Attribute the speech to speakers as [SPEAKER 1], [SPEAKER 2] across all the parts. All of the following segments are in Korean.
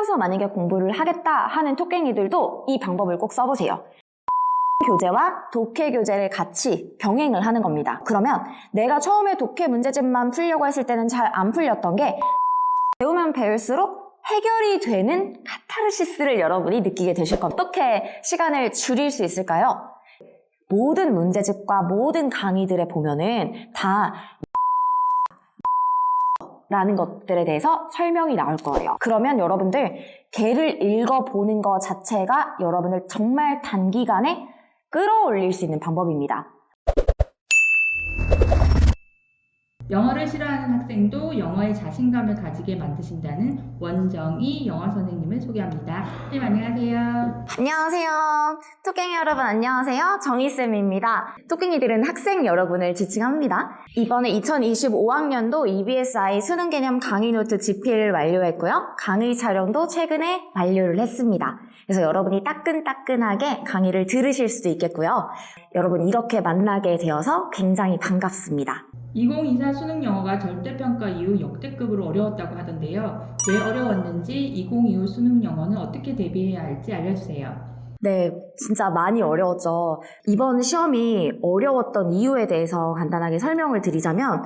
[SPEAKER 1] 하면서 만약에 공부를 하겠다 하는 토깽이들도 이 방법을 꼭 써보세요. 교재와 독해 교재를 같이 병행을 하는 겁니다. 그러면 내가 처음에 독해 문제집만 풀려고 했을 때는 잘 안 풀렸던 게 배우면 배울수록 해결이 되는 카타르시스를 여러분이 느끼게 되실 겁니다. 어떻게 시간을 줄일 수 있을까요? 모든 문제집과 모든 강의들에 보면은 다 라는 것들에 대해서 설명이 나올 거예요. 그러면 여러분들 걔를 읽어보는 것 자체가 여러분을 정말 단기간에 끌어올릴 수 있는 방법입니다.
[SPEAKER 2] 영어를 싫어하는 학생도 영어에 자신감을 가지게 만드신다는 원정희 영어 선생님을 소개합니다. 선생님 안녕하세요.
[SPEAKER 1] 안녕하세요. 토깽이 여러분 안녕하세요. 정희쌤입니다. 토깽이들은 학생 여러분을 지칭합니다. 이번에 2025학년도 EBSI 수능 개념 강의 노트 집필을 완료했고요. 강의 촬영도 최근에 완료를 했습니다. 그래서 여러분이 따끈따끈하게 강의를 들으실 수도 있겠고요. 여러분 이렇게 만나게 되어서 굉장히 반갑습니다.
[SPEAKER 2] 2024 수능 영어가 절대평가 이후 역대급으로 어려웠다고 하던데요. 왜 어려웠는지 2025 수능 영어는 어떻게 대비해야 할지 알려주세요.
[SPEAKER 1] 네, 진짜 많이 어려웠죠. 이번 시험이 어려웠던 이유에 대해서 간단하게 설명을 드리자면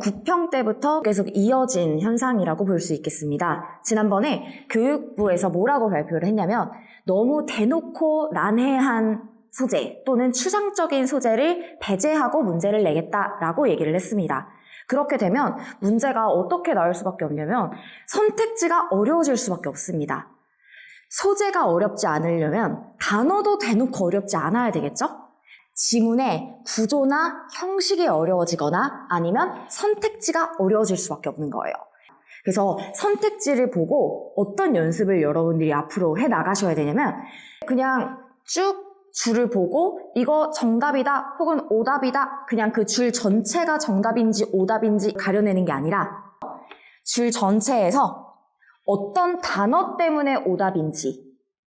[SPEAKER 1] 구평 때부터 계속 이어진 현상이라고 볼 수 있겠습니다. 지난번에 교육부에서 뭐라고 발표를 했냐면 너무 대놓고 난해한 소재 또는 추상적인 소재를 배제하고 문제를 내겠다라고 얘기를 했습니다. 그렇게 되면 문제가 어떻게 나올 수밖에 없냐면 선택지가 어려워질 수밖에 없습니다. 소재가 어렵지 않으려면 단어도 대놓고 어렵지 않아야 되겠죠? 지문의 구조나 형식이 어려워지거나 아니면 선택지가 어려워질 수밖에 없는 거예요. 그래서 선택지를 보고 어떤 연습을 여러분들이 앞으로 해 나가셔야 되냐면 그냥 쭉 줄을 보고 이거 정답이다 혹은 오답이다 그냥 그 줄 전체가 정답인지 오답인지 가려내는 게 아니라 줄 전체에서 어떤 단어 때문에 오답인지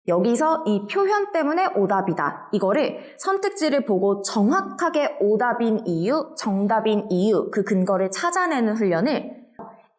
[SPEAKER 1] 여기서 이 표현 때문에 오답이다 이거를 선택지를 보고 정확하게 오답인 이유, 정답인 이유 그 근거를 찾아내는 훈련을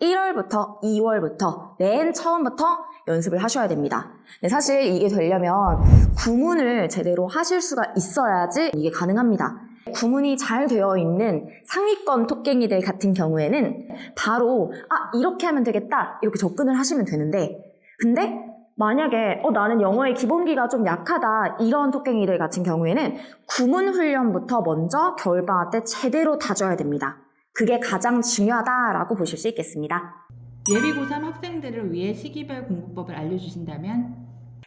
[SPEAKER 1] 1월부터 2월부터 맨 처음부터 연습을 하셔야 됩니다. 근데 사실 이게 되려면 구문을 제대로 하실 수가 있어야지 이게 가능합니다. 구문이 잘 되어 있는 상위권 토깽이들 같은 경우에는 바로 이렇게 하면 되겠다 이렇게 접근을 하시면 되는데 근데 만약에 나는 영어의 기본기가 좀 약하다 이런 토깽이들 같은 경우에는 구문 훈련부터 먼저 겨울방학 때 제대로 다져야 됩니다. 그게 가장 중요하다라고 보실 수 있겠습니다.
[SPEAKER 2] 예비 고3 학생들을 위해 시기별 공부법을 알려주신다면?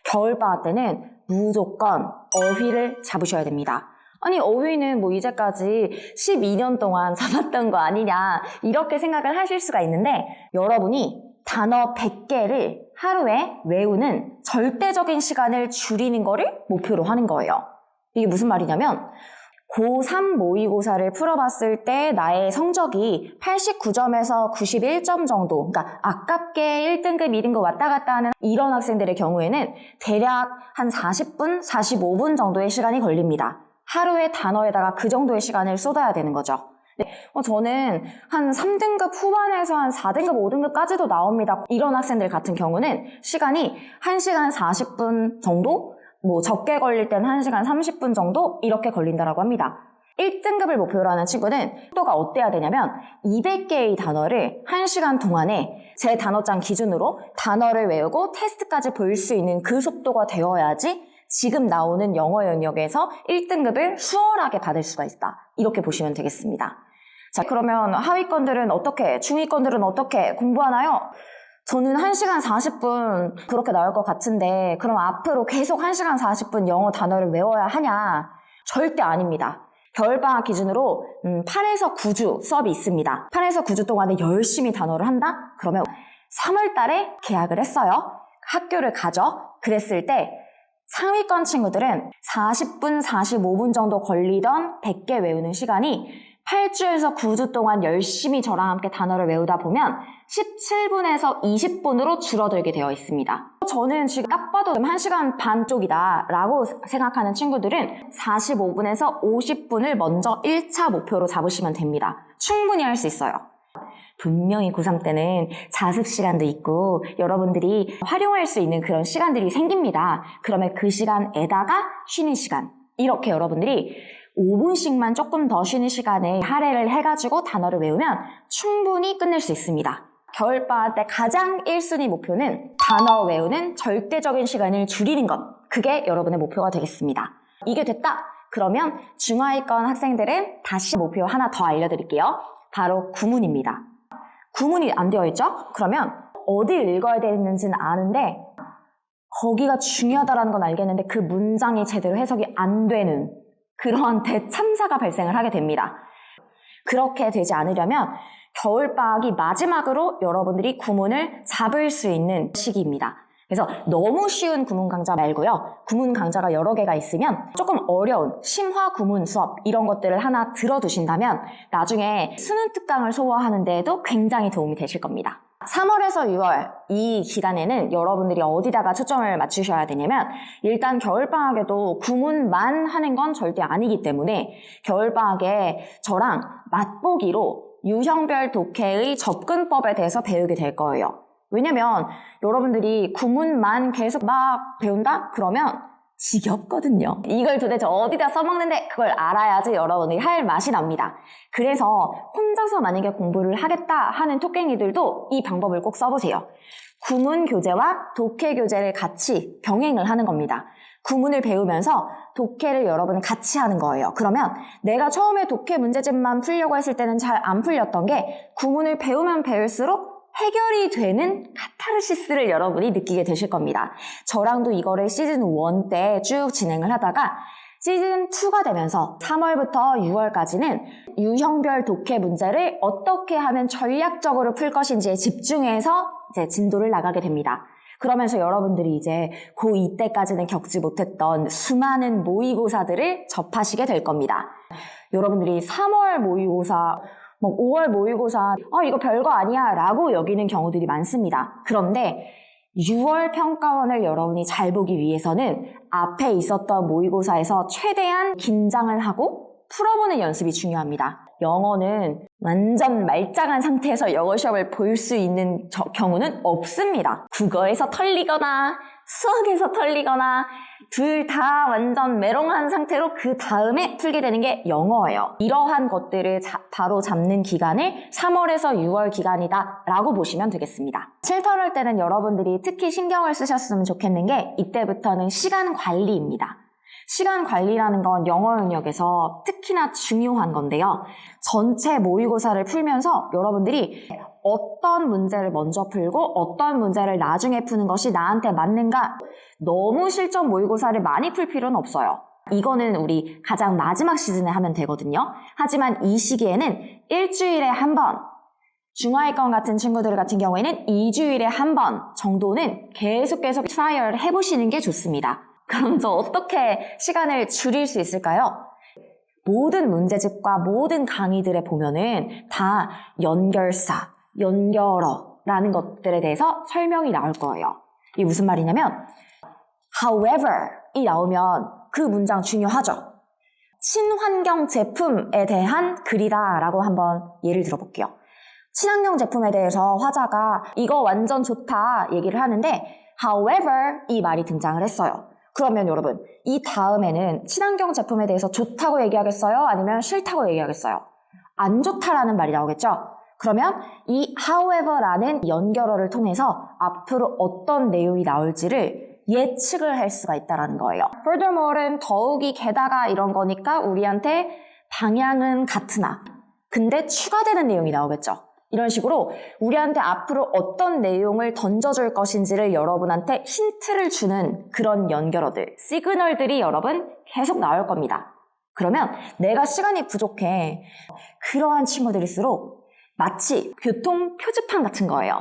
[SPEAKER 1] 겨울방학 때는 무조건 어휘를 잡으셔야 됩니다. 아니 어휘는 뭐 이제까지 12년 동안 잡았던 거 아니냐 이렇게 생각을 하실 수가 있는데 여러분이 단어 100개를 하루에 외우는 절대적인 시간을 줄이는 거를 목표로 하는 거예요. 이게 무슨 말이냐면 고3 모의고사를 풀어봤을 때 나의 성적이 89점에서 91점 정도 그러니까 아깝게 1등급, 2등급 왔다 갔다 하는 이런 학생들의 경우에는 대략 한 40분, 45분 정도의 시간이 걸립니다. 하루에 단어에다가 그 정도의 시간을 쏟아야 되는 거죠. 저는 한 3등급 후반에서 한 4등급, 5등급까지도 나옵니다. 이런 학생들 같은 경우는 시간이 1시간 40분 정도? 뭐 적게 걸릴 땐 1시간 30분 정도 이렇게 걸린다라고 합니다. 1등급을 목표로 하는 친구는 속도가 어때야 되냐면 200개의 단어를 1시간 동안에 제 단어장 기준으로 단어를 외우고 테스트까지 볼 수 있는 그 속도가 되어야지 지금 나오는 영어 영역에서 1등급을 수월하게 받을 수가 있다. 이렇게 보시면 되겠습니다. 자, 그러면 하위권들은 어떻게, 중위권들은 어떻게 공부하나요? 저는 1시간 40분 그렇게 나올 것 같은데 그럼 앞으로 계속 1시간 40분 영어 단어를 외워야 하냐? 절대 아닙니다. 겨울방학 기준으로 8에서 9주 수업이 있습니다. 8에서 9주 동안에 열심히 단어를 한다? 그러면 3월 달에 계약을 했어요. 학교를 가죠. 그랬을 때 상위권 친구들은 40분, 45분 정도 걸리던 100개 외우는 시간이 8주에서 9주 동안 열심히 저랑 함께 단어를 외우다 보면 17분에서 20분으로 줄어들게 되어 있습니다. 저는 지금 딱 봐도 1시간 반 쪽이다 라고 생각하는 친구들은 45분에서 50분을 먼저 1차 목표로 잡으시면 됩니다. 충분히 할 수 있어요. 분명히 고3 때는 자습 시간도 있고 여러분들이 활용할 수 있는 그런 시간들이 생깁니다. 그러면 그 시간에다가 쉬는 시간, 이렇게 여러분들이 5분씩만 조금 더 쉬는 시간을 할애를 해가지고 단어를 외우면 충분히 끝낼 수 있습니다. 겨울방학 때 가장 1순위 목표는 단어 외우는 절대적인 시간을 줄이는 것. 그게 여러분의 목표가 되겠습니다. 이게 됐다? 그러면 중하위권 학생들은 다시 목표 하나 더 알려드릴게요. 바로 구문입니다. 구문이 안 되어 있죠? 그러면 어디 읽어야 되는지는 아는데 거기가 중요하다는 건 알겠는데 그 문장이 제대로 해석이 안 되는 그러한 대참사가 발생을 하게 됩니다. 그렇게 되지 않으려면 겨울방학이 마지막으로 여러분들이 구문을 잡을 수 있는 시기입니다. 그래서 너무 쉬운 구문 강좌 말고요. 구문 강좌가 여러 개가 있으면 조금 어려운 심화 구문 수업 이런 것들을 하나 들어두신다면 나중에 수능 특강을 소화하는 데에도 굉장히 도움이 되실 겁니다. 3월에서 6월 이 기간에는 여러분들이 어디다가 초점을 맞추셔야 되냐면 일단 겨울방학에도 구문만 하는 건 절대 아니기 때문에 겨울방학에 저랑 맛보기로 유형별 독해의 접근법에 대해서 배우게 될 거예요. 왜냐면 여러분들이 구문만 계속 막 배운다? 그러면 지겹거든요. 이걸 도대체 어디다 써먹는데 그걸 알아야지 여러분이 할 맛이 납니다. 그래서 혼자서 만약에 공부를 하겠다 하는 토깽이들도 이 방법을 꼭 써보세요. 구문 교재와 독해 교재를 같이 병행을 하는 겁니다. 구문을 배우면서 독해를 여러분이 같이 하는 거예요. 그러면 내가 처음에 독해 문제집만 풀려고 했을 때는 잘 안 풀렸던 게 구문을 배우면 배울수록 해결이 되는 카타르시스를 여러분이 느끼게 되실 겁니다. 저랑도 이거를 시즌 1 때 쭉 진행을 하다가 시즌 2가 되면서 3월부터 6월까지는 유형별 독해 문제를 어떻게 하면 전략적으로 풀 것인지에 집중해서 이제 진도를 나가게 됩니다. 그러면서 여러분들이 이제 고2 때까지는 겪지 못했던 수많은 모의고사들을 접하시게 될 겁니다. 여러분들이 3월 모의고사 5월 모의고사 이거 별거 아니야 라고 여기는 경우들이 많습니다. 그런데 6월 평가원을 여러분이 잘 보기 위해서는 앞에 있었던 모의고사에서 최대한 긴장을 하고 풀어보는 연습이 중요합니다. 영어는 완전 말짱한 상태에서 영어 시험을 볼 수 있는 경우는 없습니다. 국어에서 털리거나 수학에서 털리거나 둘 다 완전 메롱한 상태로 그 다음에 풀게 되는 게 영어예요. 이러한 것들을 바로 잡는 기간을 3월에서 6월 기간이다 라고 보시면 되겠습니다. 7, 8월 때는 여러분들이 특히 신경을 쓰셨으면 좋겠는 게 이때부터는 시간 관리입니다. 시간 관리라는 건 영어 영역에서 특히나 중요한 건데요. 전체 모의고사를 풀면서 여러분들이 어떤 문제를 먼저 풀고 어떤 문제를 나중에 푸는 것이 나한테 맞는가? 너무 실전 모의고사를 많이 풀 필요는 없어요. 이거는 우리 가장 마지막 시즌에 하면 되거든요. 하지만 이 시기에는 일주일에 한 번, 중하위권 같은 친구들 같은 경우에는 2주일에 한 번 정도는 계속 트라이얼 해보시는 게 좋습니다. 그럼 저 어떻게 시간을 줄일 수 있을까요? 모든 문제집과 모든 강의들에 보면은 다 연결사, 연결어라는 것들에 대해서 설명이 나올 거예요. 이게 무슨 말이냐면 however이 나오면 그 문장 중요하죠. 친환경 제품에 대한 글이다 라고 한번 예를 들어볼게요. 친환경 제품에 대해서 화자가 이거 완전 좋다 얘기를 하는데 however 이 말이 등장을 했어요. 그러면 여러분 이 다음에는 친환경 제품에 대해서 좋다고 얘기하겠어요? 아니면 싫다고 얘기하겠어요? 안 좋다라는 말이 나오겠죠? 그러면 이 however라는 연결어를 통해서 앞으로 어떤 내용이 나올지를 예측을 할 수가 있다는 거예요. Furthermore는 더욱이 게다가 이런 거니까 우리한테 방향은 같으나 근데 추가되는 내용이 나오겠죠. 이런 식으로 우리한테 앞으로 어떤 내용을 던져줄 것인지를 여러분한테 힌트를 주는 그런 연결어들, 시그널들이 여러분 계속 나올 겁니다. 그러면 내가 시간이 부족해. 그러한 친구들일수록 마치 교통 표지판 같은 거예요.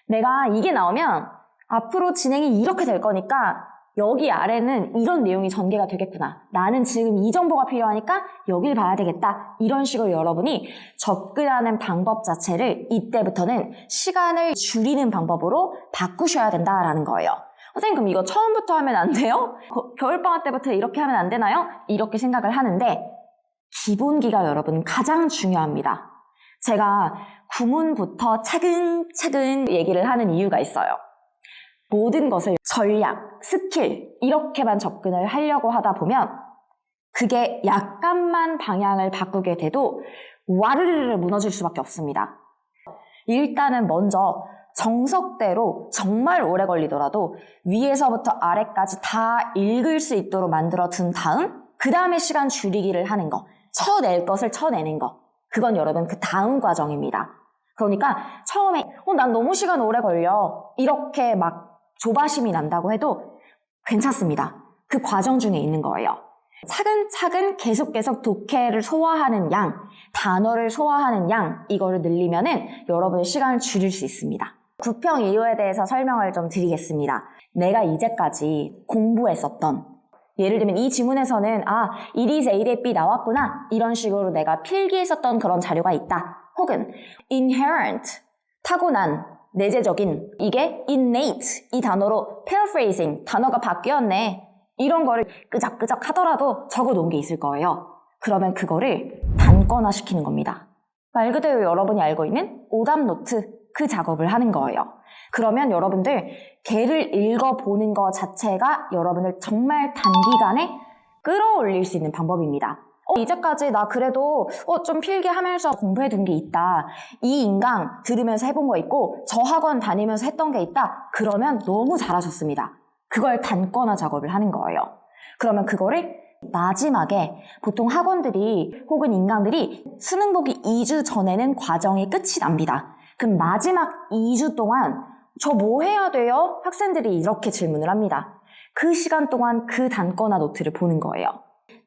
[SPEAKER 1] 내가 이게 나오면 앞으로 진행이 이렇게 될 거니까 여기 아래는 이런 내용이 전개가 되겠구나. 나는 지금 이 정보가 필요하니까 여길 봐야 되겠다. 이런 식으로 여러분이 접근하는 방법 자체를 이때부터는 시간을 줄이는 방법으로 바꾸셔야 된다라는 거예요. 선생님 그럼 이거 처음부터 하면 안 돼요? 겨울방학 때부터 이렇게 하면 안 되나요? 이렇게 생각을 하는데 기본기가 여러분 가장 중요합니다. 제가 구문부터 차근차근 얘기를 하는 이유가 있어요. 모든 것을 전략, 스킬 이렇게만 접근을 하려고 하다 보면 그게 약간만 방향을 바꾸게 돼도 와르르르 무너질 수밖에 없습니다. 일단은 먼저 정석대로 정말 오래 걸리더라도 위에서부터 아래까지 다 읽을 수 있도록 만들어 둔 다음 그 다음에 시간 줄이기를 하는 거, 쳐낼 것을 쳐내는 거, 그건 여러분 그 다음 과정입니다. 그러니까 처음에 난 너무 시간 오래 걸려 이렇게 막 조바심이 난다고 해도 괜찮습니다. 그 과정 중에 있는 거예요. 차근차근 계속 독해를 소화하는 양, 단어를 소화하는 양 이거를 늘리면은 여러분의 시간을 줄일 수 있습니다. 구평 이유에 대해서 설명을 좀 드리겠습니다. 내가 이제까지 공부했었던, 예를 들면 이 지문에서는 it is A 대 B 나왔구나 이런 식으로 내가 필기했었던 그런 자료가 있다. 혹은 inherent, 타고난, 내재적인, 이게 innate 이 단어로 paraphrasing, 단어가 바뀌었네 이런 거를 끄적끄적 하더라도 적어 놓은 게 있을 거예요. 그러면 그거를 단권화 시키는 겁니다. 말 그대로 여러분이 알고 있는 오답 노트 그 작업을 하는 거예요. 그러면 여러분들 걔를 읽어보는 것 자체가 여러분을 정말 단기간에 끌어올릴 수 있는 방법입니다. 이제까지 나 그래도 좀 필기하면서 공부해둔 게 있다. 이 인강 들으면서 해본 거 있고 저 학원 다니면서 했던 게 있다. 그러면 너무 잘하셨습니다. 그걸 단권화 작업을 하는 거예요. 그러면 그거를 마지막에 보통 학원들이 혹은 인강들이 수능 보기 2주 전에는 과정이 끝이 납니다. 그럼 마지막 2주 동안 저 뭐 해야 돼요? 학생들이 이렇게 질문을 합니다. 그 시간 동안 그 단권화 노트를 보는 거예요.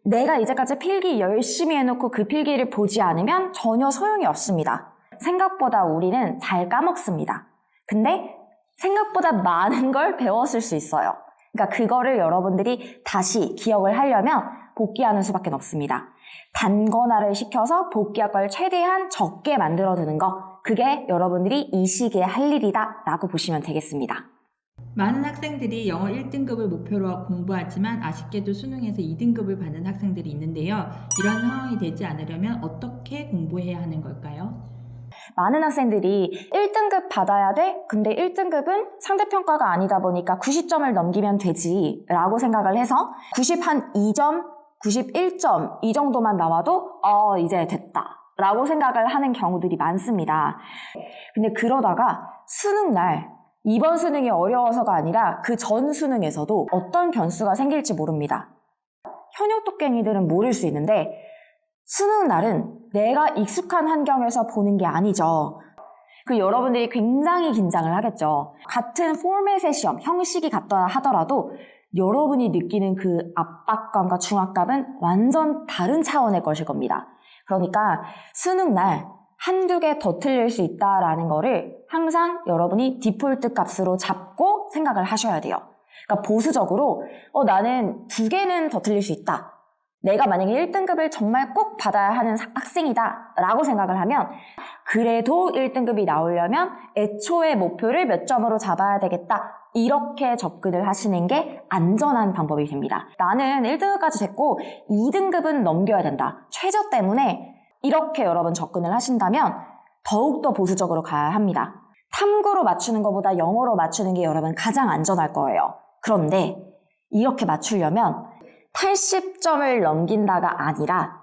[SPEAKER 1] 내가 이제까지 필기 열심히 해놓고 그 필기를 보지 않으면 전혀 소용이 없습니다. 생각보다 우리는 잘 까먹습니다. 근데 생각보다 많은 걸 배웠을 수 있어요. 그러니까 그거를 여러분들이 다시 기억을 하려면 복기하는 수밖에 없습니다. 단권화를 시켜서 복기할 걸 최대한 적게 만들어두는 거, 그게 여러분들이 이 시기에 할 일이다 라고 보시면 되겠습니다.
[SPEAKER 2] 많은 학생들이 영어 1등급을 목표로 공부하지만 아쉽게도 수능에서 2등급을 받는 학생들이 있는데요. 이런 상황이 되지 않으려면 어떻게 공부해야 하는 걸까요?
[SPEAKER 1] 많은 학생들이 1등급 받아야 돼? 근데 1등급은 상대평가가 아니다 보니까 90점을 넘기면 되지 라고 생각을 해서 92점, 91점 이 정도만 나와도 이제 됐다 라고 생각을 하는 경우들이 많습니다. 근데 그러다가 수능날 이번 수능이 어려워서가 아니라 그 전 수능에서도 어떤 변수가 생길지 모릅니다. 현역 똑갱이들은 모를 수 있는데 수능 날은 내가 익숙한 환경에서 보는 게 아니죠. 여러분들이 굉장히 긴장을 하겠죠. 같은 포맷의 시험, 형식이 같다 하더라도 여러분이 느끼는 그 압박감과 중압감은 완전 다른 차원의 것일 겁니다. 그러니까 수능 날 한두 개 더 틀릴 수 있다라는 거를 항상 여러분이 디폴트 값으로 잡고 생각을 하셔야 돼요. 그러니까 보수적으로 나는 2개는 더 틀릴 수 있다. 내가 만약에 1등급을 정말 꼭 받아야 하는 학생이다 라고 생각을 하면 그래도 1등급이 나오려면 애초에 목표를 몇 점으로 잡아야 되겠다. 이렇게 접근을 하시는 게 안전한 방법이 됩니다. 나는 1등급까지 됐고 2등급은 넘겨야 된다. 최저 때문에 이렇게 여러분 접근을 하신다면 더욱더 보수적으로 가야 합니다. 탐구로 맞추는 것보다 영어로 맞추는 게 여러분 가장 안전할 거예요. 그런데 이렇게 맞추려면 80점을 넘긴다가 아니라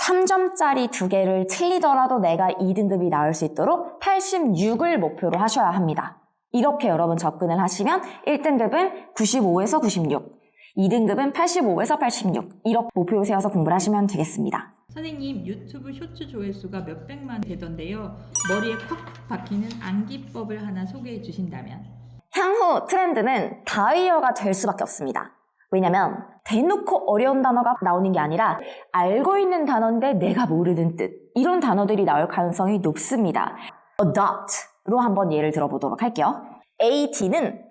[SPEAKER 1] 3점짜리 2개를 틀리더라도 내가 2등급이 나올 수 있도록 86을 목표로 하셔야 합니다. 이렇게 여러분 접근을 하시면 1등급은 95에서 96, 2등급은 85에서 86 이렇게 목표를 세워서 공부를 하시면 되겠습니다.
[SPEAKER 2] 선생님, 유튜브 쇼츠 조회수가 몇백만 되던데요. 머리에 콱콱 박히는 암기법을 하나 소개해 주신다면?
[SPEAKER 1] 향후 트렌드는 다이어가 될 수밖에 없습니다. 왜냐면 대놓고 어려운 단어가 나오는 게 아니라 알고 있는 단어인데 내가 모르는 뜻, 이런 단어들이 나올 가능성이 높습니다. adopt로 한번 예를 들어보도록 할게요. at는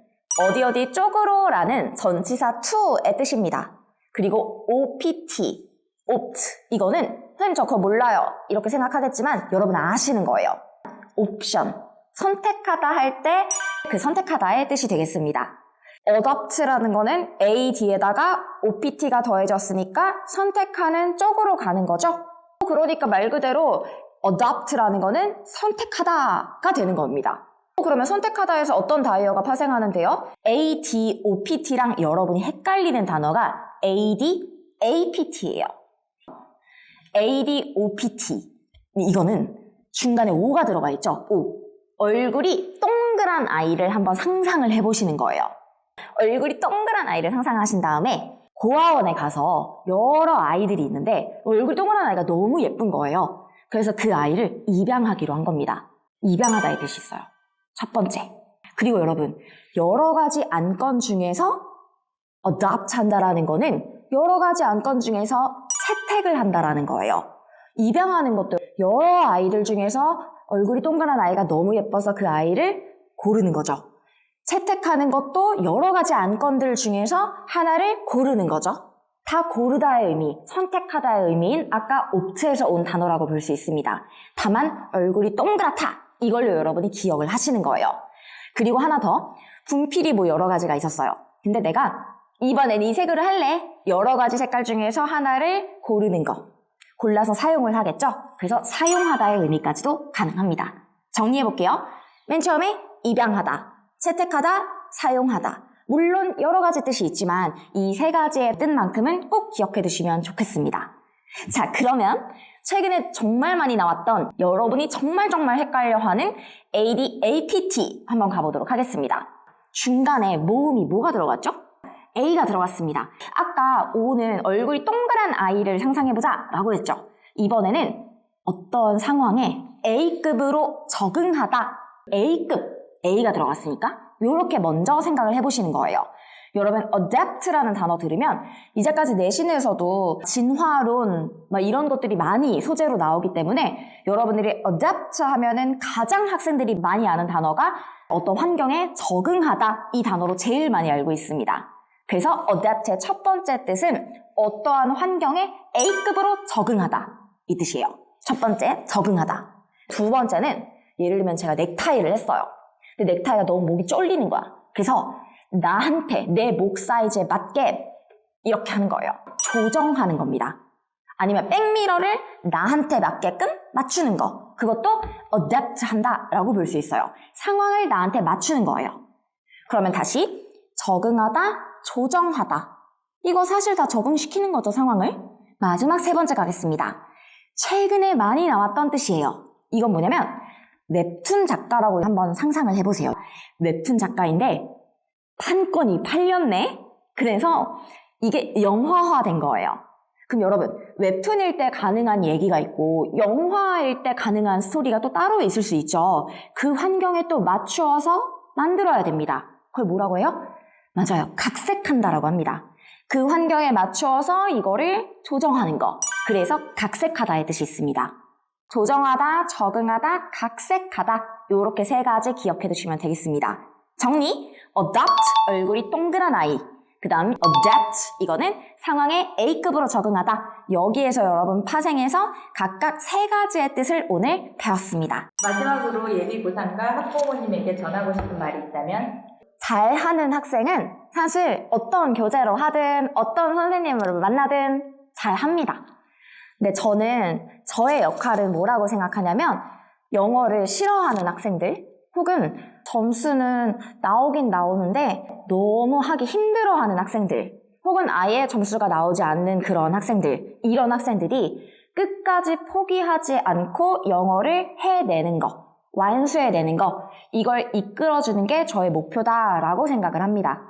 [SPEAKER 1] 어디 쪽으로 라는 전치사 to의 뜻입니다. 그리고 opt, opt 이거는 선생님 저 그거 몰라요 이렇게 생각하겠지만 여러분 아시는 거예요. 옵션, 선택하다 할 때 그 선택하다의 뜻이 되겠습니다. adopt라는 거는 A 뒤에다가 OPT가 더해졌으니까 선택하는 쪽으로 가는 거죠. 그러니까 말 그대로 adopt라는 거는 선택하다가 되는 겁니다. 그러면 선택하다에서 어떤 다이어가 파생하는데요? ADOPT랑 여러분이 헷갈리는 단어가 ADAPT예요. ADOPT. 이거는 중간에 O가 들어가 있죠? O. 얼굴이 동그란 아이를 한번 상상을 해보시는 거예요. 얼굴이 동그란 아이를 상상하신 다음에 고아원에 가서 여러 아이들이 있는데 얼굴 동그란 아이가 너무 예쁜 거예요. 그래서 그 아이를 입양하기로 한 겁니다. 입양하다의 뜻이 있어요. 첫 번째. 그리고 여러분, 여러 가지 안건 중에서 adopt 한다라는 거는 여러 가지 안건 중에서 채택을 한다라는 거예요. 입양하는 것도 여러 아이들 중에서 얼굴이 동그란 아이가 너무 예뻐서 그 아이를 고르는 거죠. 채택하는 것도 여러 가지 안건들 중에서 하나를 고르는 거죠. 다 고르다의 의미, 선택하다의 의미인 아까 opt에서 온 단어라고 볼 수 있습니다. 다만 얼굴이 동그랗다. 이걸로 여러분이 기억을 하시는 거예요. 그리고 하나 더, 분필이 뭐 여러 가지가 있었어요. 근데 내가 이번엔 이 색으로 할래. 여러 가지 색깔 중에서 하나를 고르는 거. 골라서 사용을 하겠죠? 그래서 사용하다의 의미까지도 가능합니다. 정리해볼게요. 맨 처음에 입양하다, 채택하다, 사용하다. 물론 여러 가지 뜻이 있지만 이 세 가지의 뜻만큼은 꼭 기억해 두시면 좋겠습니다. 자, 그러면 최근에 정말 많이 나왔던 여러분이 정말 헷갈려하는 ADAPT 한번 가보도록 하겠습니다. 중간에 모음이 뭐가 들어갔죠? A가 들어갔습니다. 아까 O는 얼굴이 동그란 아이를 상상해보자 라고 했죠. 이번에는 어떤 상황에 A급으로 적응하다, A급, A가 들어갔으니까 이렇게 먼저 생각을 해보시는 거예요. 여러분, adapt라는 단어 들으면 이제까지 내신에서도 진화론 이런 것들이 많이 소재로 나오기 때문에 여러분들이 adapt 하면은 가장 학생들이 많이 아는 단어가 어떤 환경에 적응하다 이 단어로 제일 많이 알고 있습니다. 그래서 adapt의 첫 번째 뜻은 어떠한 환경에 A급으로 적응하다 이 뜻이에요. 첫 번째, 적응하다. 두 번째는 예를 들면 제가 넥타이를 했어요. 근데 넥타이가 너무 목이 쫄리는 거야. 그래서 나한테 내 목 사이즈에 맞게 이렇게 하는 거예요. 조정하는 겁니다. 아니면 백미러를 나한테 맞게끔 맞추는 거. 그것도 adapt 한다라고 볼 수 있어요. 상황을 나한테 맞추는 거예요. 그러면 다시 적응하다, 조정하다. 이거 사실 다 적응시키는 거죠, 상황을. 마지막 세 번째 가겠습니다. 최근에 많이 나왔던 뜻이에요. 이건 뭐냐면 웹툰 작가라고 한번 상상을 해보세요. 웹툰 작가인데 판권이 팔렸네? 그래서 이게 영화화된 거예요. 그럼 여러분, 웹툰일 때 가능한 얘기가 있고 영화일 때 가능한 스토리가 또 따로 있을 수 있죠. 그 환경에 또 맞추어서 만들어야 됩니다. 그걸 뭐라고 해요? 맞아요. 각색한다라고 합니다. 그 환경에 맞추어서 이거를 조정하는 거. 그래서 각색하다의 뜻이 있습니다. 조정하다, 적응하다, 각색하다. 이렇게 세 가지 기억해 두시면 되겠습니다. 정리, adopt, 얼굴이 동그란 아이. 그 다음 adapt, 이거는 상황에 A급으로 적응하다. 여기에서 여러분 파생해서 각각 세 가지의 뜻을 오늘 배웠습니다.
[SPEAKER 2] 마지막으로 예비고상과 학부모님에게 전하고 싶은 말이 있다면?
[SPEAKER 1] 잘하는 학생은 사실 어떤 교재로 하든 어떤 선생님을 만나든 잘합니다. 근데 저는 저의 역할은 뭐라고 생각하냐면 영어를 싫어하는 학생들 혹은 점수는 나오긴 나오는데 너무 하기 힘들어하는 학생들 혹은 아예 점수가 나오지 않는 그런 학생들, 이런 학생들이 끝까지 포기하지 않고 영어를 해내는 거, 완수해내는 거, 이걸 이끌어주는 게 저의 목표다라고 생각을 합니다.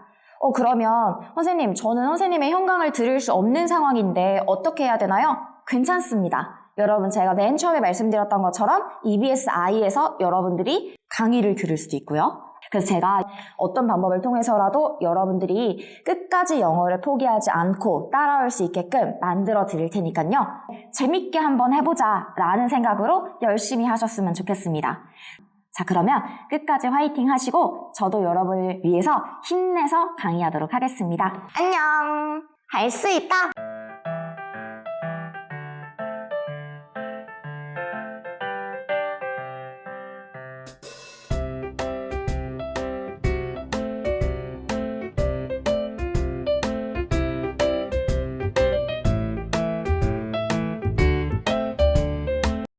[SPEAKER 1] 그러면 선생님, 저는 선생님의 현강을 들을 수 없는 상황인데 어떻게 해야 되나요? 괜찮습니다. 여러분, 제가 맨 처음에 말씀드렸던 것처럼 EBS-I에서 여러분들이 강의를 들을 수도 있고요. 그래서 제가 어떤 방법을 통해서라도 여러분들이 끝까지 영어를 포기하지 않고 따라올 수 있게끔 만들어 드릴 테니까요. 재밌게 한번 해보자 라는 생각으로 열심히 하셨으면 좋겠습니다. 자, 그러면 끝까지 화이팅 하시고 저도 여러분을 위해서 힘내서 강의하도록 하겠습니다. 안녕! 할 수 있다!